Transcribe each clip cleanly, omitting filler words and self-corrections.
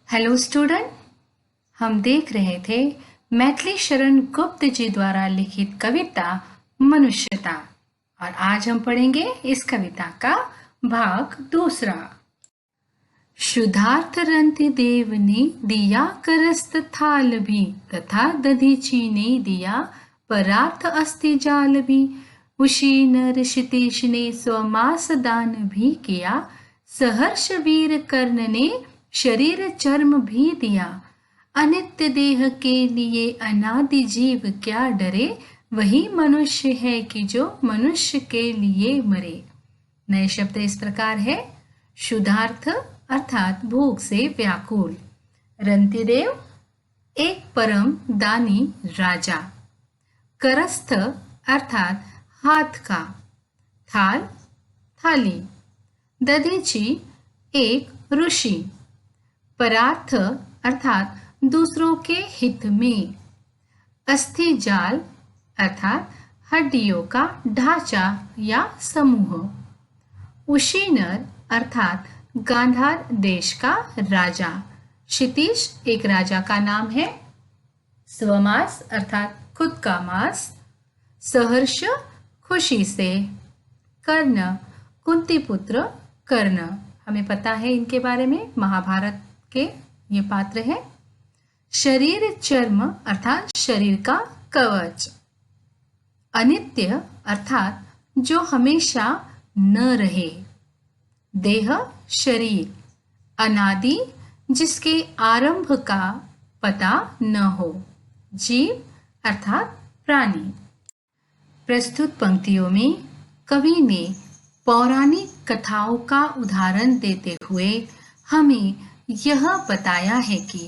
Hello student, हम देख रहे थे मैथिली शरण गुप्त जी द्वारा लिखित कविता मनुष्यता। और आज हम पढ़ेंगे इस कविता का भाग दूसरा। शुद्धार्थ रंति देव ने दिया करस्त थाल भी, तथा दधीची ने दिया परार्थ अस्ति जाल भी। उसी नर क्षितिज ने स्वमास दान भी किया, सहर्ष वीर कर्ण ने शरीर चर्म भी दिया। अनित्य देह के लिए अनादि जीव क्या डरे, वही मनुष्य है कि जो मनुष्य के लिए मरे। नए शब्द इस प्रकार है। शुद्धार्थ अर्थात भूख से व्याकुल। रंतिदेव एक परम दानी राजा। करस्थ अर्थात हाथ का। थाल थाली। दधीची एक ऋषि। परार्थ अर्थात दूसरों के हित में। अस्थि जाल अर्थात हड्डियों का ढांचा या समूह। उशीनर अर्थात गांधार देश का राजा। क्षितिज एक राजा का नाम है। स्वमास अर्थात खुद का मास। सहर्ष खुशी से। कर्ण कुंती पुत्र कर्ण, हमें पता है इनके बारे में, महाभारत के ये पात्र है। शरीर चर्म अर्थात शरीर का कवच। अनित्य अर्थात जो हमेशा न रहे। देह शरीर। अनादि जिसके आरंभ का पता न हो। जीव अर्थात प्राणी। प्रस्तुत पंक्तियों में कवि ने पौराणिक कथाओं का उदाहरण देते हुए हमें यह बताया है कि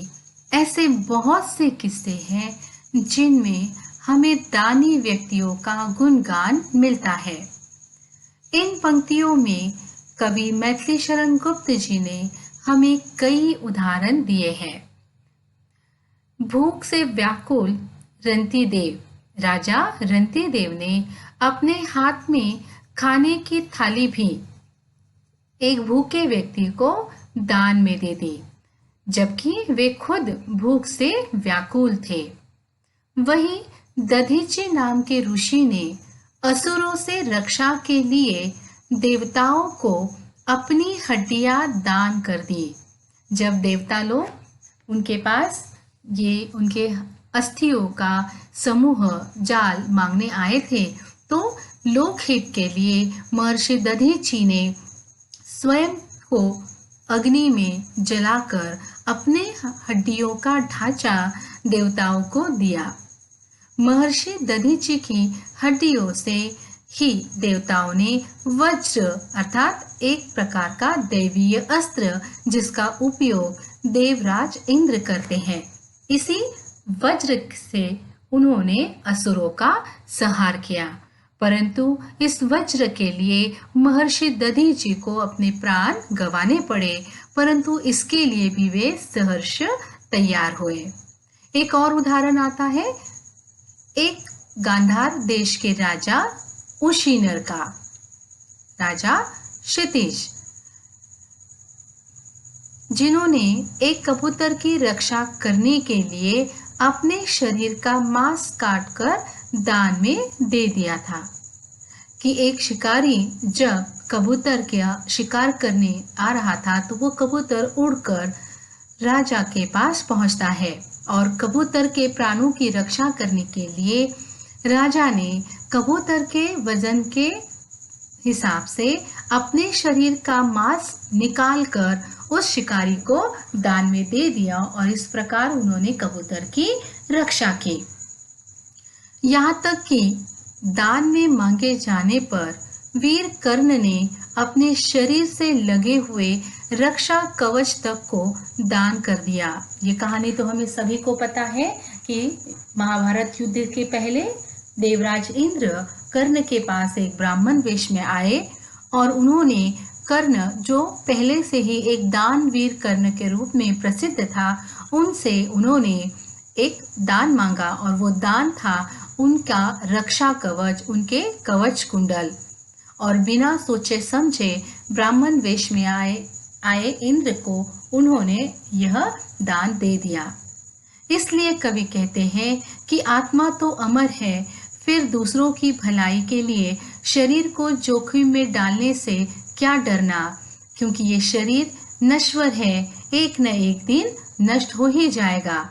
ऐसे बहुत से किस्से हैं जिनमें हमें दानी व्यक्तियों का गुणगान मिलता है। इन पंक्तियों में कवि मैथिली शरण गुप्त जी ने हमें कई उदाहरण दिए हैं। भूख से व्याकुल रंतिदेव राजा रंतिदेव ने अपने हाथ में खाने की थाली भी एक भूखे व्यक्ति को दान में दे दी, जबकि वे खुद भूख से व्याकुल थे। वहीं दधीची नाम के ऋषि ने असुरों से रक्षा के लिए देवताओं को अपनी हड्डियां दान कर दी। जब देवता लोग उनके पास ये उनके अस्थियों का समूह जाल मांगने आए थे, तो लोकहित के लिए महर्षि दधीची ने स्वयं को अग्नि में जलाकर अपने हड्डियों का ढांचा देवताओं को दिया। महर्षि दधीची की हड्डियों से ही देवताओं ने वज्र अर्थात एक प्रकार का दैवीय अस्त्र, जिसका उपयोग देवराज इंद्र करते हैं, इसी वज्र से उन्होंने असुरों का संहार किया। परंतु इस वज्र के लिए महर्षि दधीची को अपने प्राण गंवाने पड़े, परंतु इसके लिए भी वे सहर्ष तैयार हुए। एक और उदाहरण आता है एक गांधार देश के राजा उशीनर का। राजा क्षितिज, जिन्होंने एक कबूतर की रक्षा करने के लिए अपने शरीर का मांस काटकर दान में दे दिया था। कि एक शिकारी जब कबूतर का शिकार करने आ रहा था, तो वो कबूतर उड़कर राजा के पास पहुंचता है और कबूतर के प्राणों की रक्षा करने के लिए राजा ने कबूतर के वजन के हिसाब से अपने शरीर का मांस निकालकर उस शिकारी को दान में दे दिया, और इस प्रकार उन्होंने कबूतर की रक्षा की। यहाँ तक कि दान में मांगे जाने पर वीर कर्ण ने अपने शरीर से लगे हुए रक्षा कवच तक को दान कर दिया। ये कहानी तो हमें सभी को पता है कि महाभारत युद्ध के पहले देवराज इंद्र कर्ण के पास एक ब्राह्मण वेश में आए और उन्होंने कर्ण, जो पहले से ही एक दानवीर कर्ण के रूप में प्रसिद्ध था, उनसे उन्होंने एक दान मांगा, और वो दान था उनका रक्षा कवच, उनके कवच कुंडल। और बिना सोचे समझे ब्राह्मण वेश में आए इंद्र को उन्होंने यह दान दे दिया। इसलिए कवि कहते हैं कि आत्मा तो अमर है, फिर दूसरों की भलाई के लिए शरीर को जोखिम में डालने से क्या डरना, क्योंकि ये शरीर नश्वर है, एक न एक दिन नष्ट हो ही जाएगा।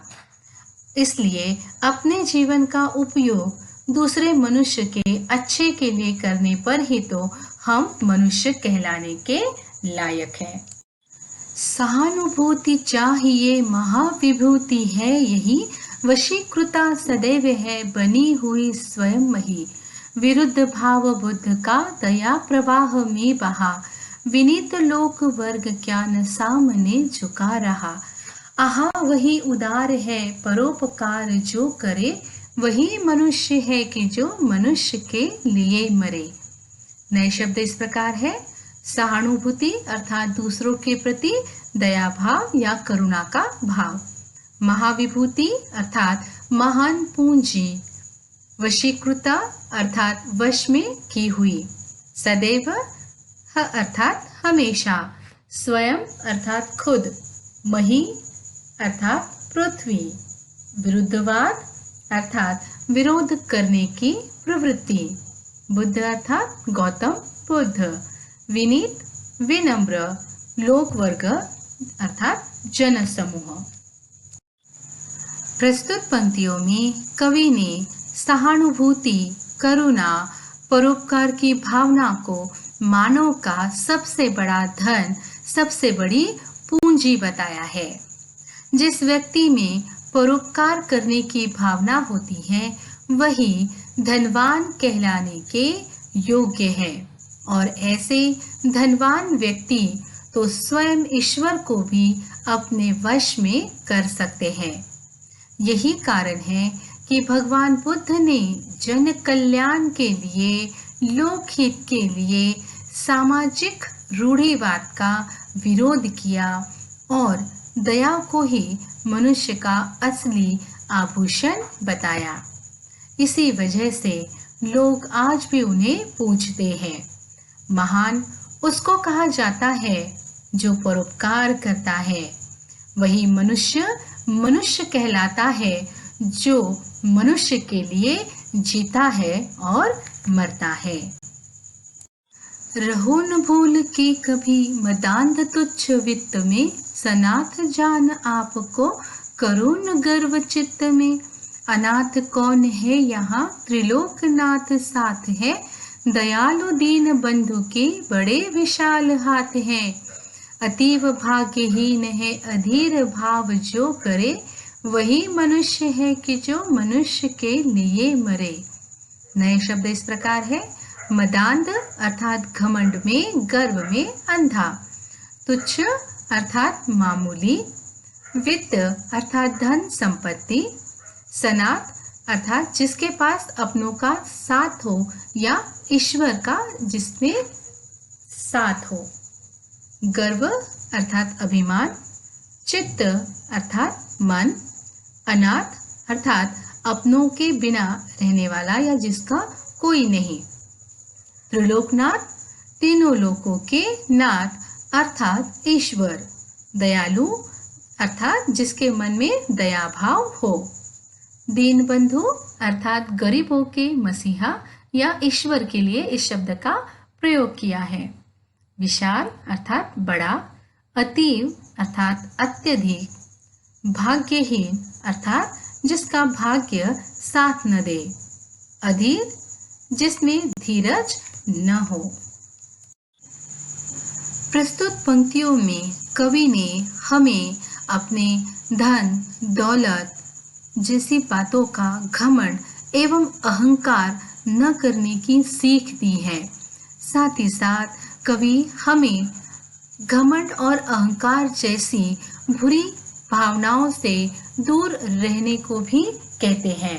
इसलिए अपने जीवन का उपयोग दूसरे मनुष्य के अच्छे के लिए करने पर ही तो हम मनुष्य कहलाने के लायक हैं। सहानुभूति चाहिए महाविभूति है यही, वशीकृता सदैव है बनी हुई स्वयं मही। विरुद्ध भाव बुद्ध का दया प्रवाह में बहा, विनीत लोक वर्ग क्या न सामने झुका रहा। आहा वही उदार है परोपकार जो करे, वही मनुष्य है कि जो मनुष्य के लिए मरे। नए शब्द इस प्रकार है। सहानुभूति अर्थात दूसरों के प्रति दया भाव या करुणा का भाव। महाविभूति अर्थात महान पूंजी। वशीकृता अर्थात वश में की हुई। सदैव अर्थात हमेशा। स्वयं अर्थात खुद। मही अर्थात पृथ्वी। विरुद्धवाद अर्थात विरोध करने की प्रवृत्ति। बुद्ध अर्थात गौतम बुद्ध। विनीत विनम्र। लोक वर्ग अर्थात जन समूह। प्रस्तुत पंक्तियों में कवि ने सहानुभूति, करुणा, परोपकार की भावना को मानव का सबसे बड़ा धन, सबसे बड़ी पूंजी बताया है। जिस व्यक्ति में परोपकार करने की भावना होती है वही धनवान कहलाने के योग्य है, और ऐसे धनवान व्यक्ति तो स्वयं ईश्वर को भी अपने वश में कर सकते हैं। यही कारण है कि भगवान बुद्ध ने जन कल्याण के लिए, लोकहित के लिए सामाजिक रूढ़िवाद का विरोध किया और दया को ही मनुष्य का असली आभूषण बताया। इसी वजह से लोग आज भी उन्हें पूजते हैं। महान उसको कहा जाता है जो परोपकार करता है। वही मनुष्य मनुष्य कहलाता है जो मनुष्य के लिए जीता है और मरता है। रहो न भूल के कभी मदांध तुच्छ वित्त में, सनाथ जान आपको करो न गर्व चित्त में। अनाथ कौन है यहाँ त्रिलोकनाथ साथ है, दयालु दीन बंधु के बड़े विशाल हाथ हैं। अतीव भाग्यहीन है अधीर भाव जो करे, वही मनुष्य है कि जो मनुष्य के लिए मरे। नए शब्द इस प्रकार है। मदांध अर्थात घमंड में, गर्व में अंधा। तुच्छ अर्थात मामूली। वित्त अर्थात धन संपत्ति। सनात अर्थात जिसके पास अपनों का साथ हो या ईश्वर का जिसमें साथ हो। गर्व अर्थात अभिमान। चित्त अर्थात मन। अनाथ अर्थात अपनों के बिना रहने वाला या जिसका कोई नहीं। त्रिलोकनाथ तीनों लोकों के नाथ अर्थात ईश्वर। दयालु अर्थात जिसके मन में दया भाव हो। दीन बंधु अर्थात गरीबों के मसीहा या ईश्वर के लिए इस शब्द का प्रयोग किया है। विशाल अर्थात बड़ा। अतीव अर्थात अत्यधिक। भाग्यहीन अर्थात जिसका भाग्य साथ न दे। अधीर जिसमें धीरज न हो। प्रस्तुत पंक्तियों में कवि ने हमें अपने धन दौलत जैसी बातों का घमंड एवं अहंकार न करने की सीख दी है। साथ ही साथ कवि हमें घमंड और अहंकार जैसी बुरी भावनाओं से दूर रहने को भी कहते हैं।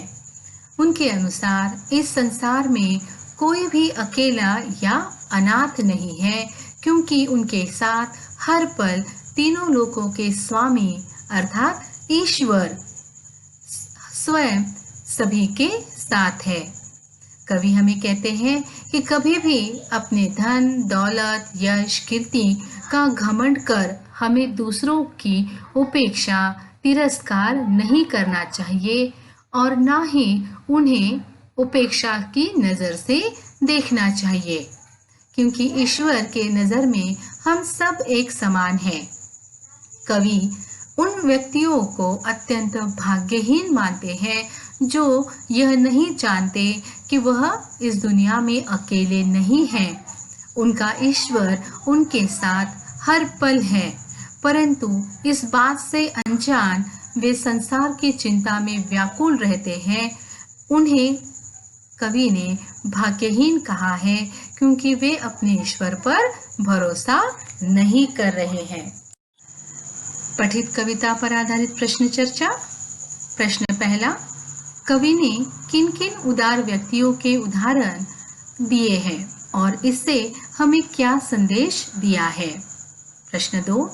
उनके अनुसार इस संसार में कोई भी अकेला या अनाथ नहीं है, क्योंकि उनके साथ हर पल तीनों लोकों के स्वामी अर्थात ईश्वर स्वयं सभी के साथ है। कवि हमें कहते हैं कि कभी भी अपने धन दौलत यश कीर्ति का घमंड कर हमें दूसरों की उपेक्षा, तिरस्कार नहीं करना चाहिए और ना ही उन्हें उपेक्षा की नज़र से देखना चाहिए, क्योंकि ईश्वर के नज़र में हम सब एक समान हैं। कवि उन व्यक्तियों को अत्यंत भाग्यहीन मानते हैं जो यह नहीं जानते कि वह इस दुनिया में अकेले नहीं हैं। उनका ईश्वर उनके साथ हर पल है, परंतु इस बात से अनजान वे संसार की चिंता में व्याकुल रहते हैं। उन्हें कवि ने भाग्यहीन कहा है क्योंकि वे अपने ईश्वर पर भरोसा नहीं कर रहे हैं। पठित कविता पर आधारित प्रश्न चर्चा। प्रश्न पहला, कवि ने किन किन उदार व्यक्तियों के उदाहरण दिए हैं और इससे हमें क्या संदेश दिया है। प्रश्न 2,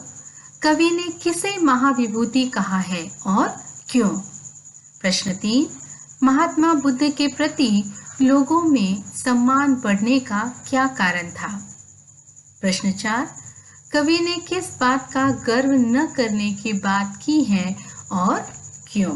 कवि ने किसे महाविभूति कहा है और क्यों। प्रश्न 3, महात्मा बुद्ध के प्रति लोगों में सम्मान बढ़ने का क्या कारण था। प्रश्न 4, कवि ने किस बात का गर्व न करने की बात की है और क्यों।